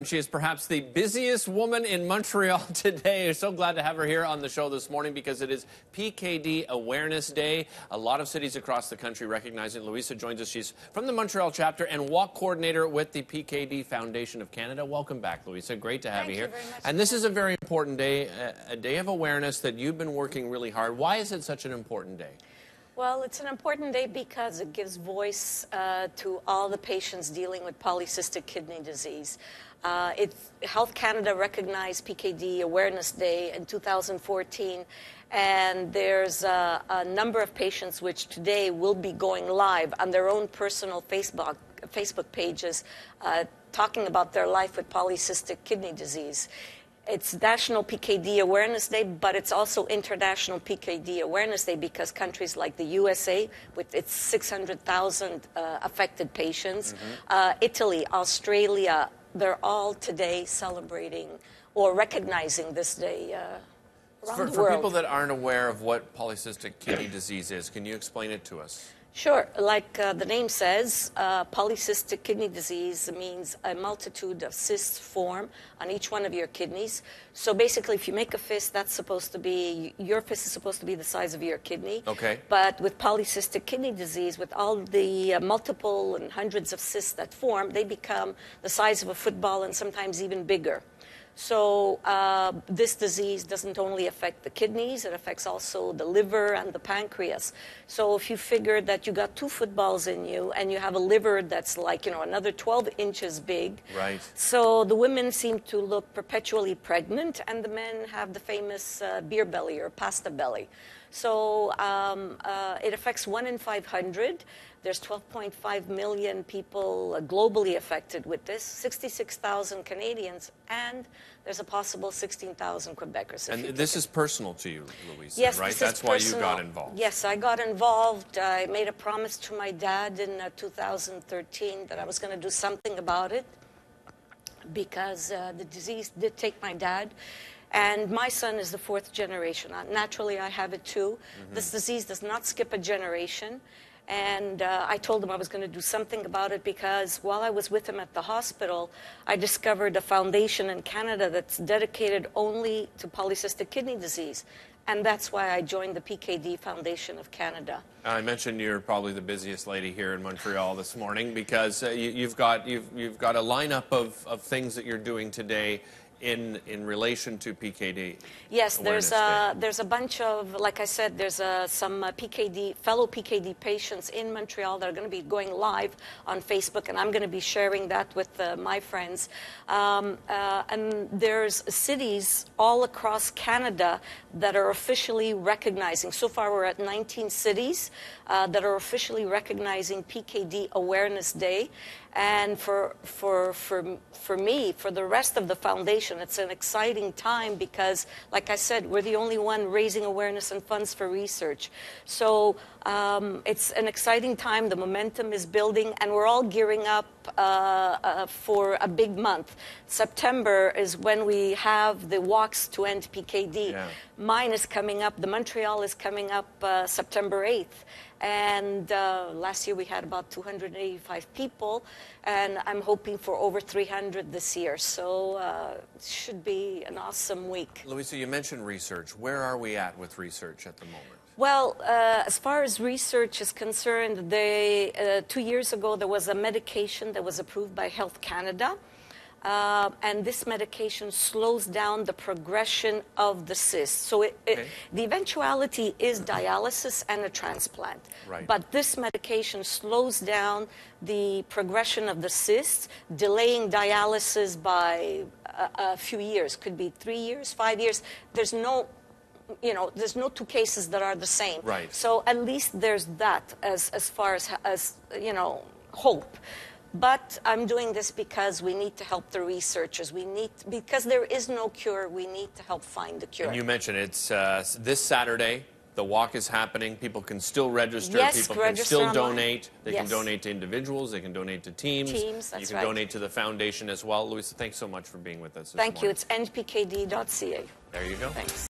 She is perhaps the busiest woman in Montreal today. We're so glad to have her here on the show this morning because it is PKD Awareness Day. A lot of cities across the country recognizing. Luisa joins us. She's from the Montreal chapter and walk coordinator with the PKD Foundation of Canada. Welcome back, Luisa. Great to have you here. Thank you very much. And this is a very important day, a day of awareness that you've been working really hard. Why is it such an important day? Well, it's an important day because it gives voice to all the patients dealing with polycystic kidney disease. Health Canada recognized PKD Awareness Day in 2014, and there's a number of patients which today will be going live on their own personal Facebook pages talking about their life with polycystic kidney disease. It's National PKD Awareness Day, but it's also International PKD Awareness Day because countries like the USA, with its 600,000 affected patients, Italy, Australia, they're all today celebrating or recognizing this day around the world. For people that aren't aware of what polycystic kidney disease is, can you explain it to us? Sure. Like the name says, polycystic kidney disease means a multitude of cysts form on each one of your kidneys. So basically, if you make a fist, that's supposed to be, your fist is supposed to be the size of your kidney. Okay. But with polycystic kidney disease, with all the multiple and hundreds of cysts that form, they become the size of a football and sometimes even bigger. So this disease doesn't only affect the kidneys, it affects also the liver and the pancreas. So if you figure that you got two footballs in you and you have a liver that's like, another 12 inches big. Right. So the women seem to look perpetually pregnant and the men have the famous beer belly or pasta belly. So it affects 1 in 500. There's 12.5 million people globally affected with this, 66,000 Canadians, and there's a possible 16,000 Quebecers. And this is personal to you, Luisa, yes, right? This That's is why personal. you got involved. Yes, I got involved. I made a promise to my dad in 2013 that I was going to do something about it because the disease did take my dad. And my son is the 4th generation. Naturally, I have it too. This disease does not skip a generation. And I told him I was going to do something about it because while I was with him at the hospital, I discovered a foundation in Canada that's dedicated only to polycystic kidney disease. And that's why I joined the PKD Foundation of Canada. I mentioned you're probably the busiest lady here in Montreal this morning because you've got a lineup of things that you're doing today in relation to PKD. Yes, there's a bunch of, like I said, there's some fellow PKD patients in Montreal that are going to be going live on Facebook, and I'm going to be sharing that with my friends. And there's cities all across Canada that are officially recognizing. So far, we're at 19 cities that are officially recognizing PKD Awareness Day. And for me, for the rest of the foundation, it's an exciting time because, like I said, we're the only one raising awareness and funds for research. So it's an exciting time. The momentum is building, and we're all gearing up for a big month. September is when we have the walks to end PKD. Yeah. Mine is coming up. The Montreal is coming up September 8th. And last year we had about 285 people, and I'm hoping for over 300 this year. So it should be an awesome week. Luisa, you mentioned research. Where are we at with research at the moment? Well, as far as research is concerned, 2 years ago there was a medication that was approved by Health Canada. And this medication slows down the progression of the cyst. So the eventuality is dialysis and a transplant. Right. But this medication slows down the progression of the cysts, delaying dialysis by a few years. Could be 3 years, 5 years. There's no two cases that are the same. Right. So at least there's that as far as hope. But I'm doing this because we need to help the researchers. Because there is no cure, we need to help find the cure. And you mentioned it's this Saturday. The walk is happening. People can still register. Yes, people can still online. donate. They Yes. can donate to individuals. They can donate to teams. Teams, that's You can right. donate to the foundation as well. Luisa, thanks so much for being with us this Thank you. morning. It's npkd.ca. There you go. Thanks.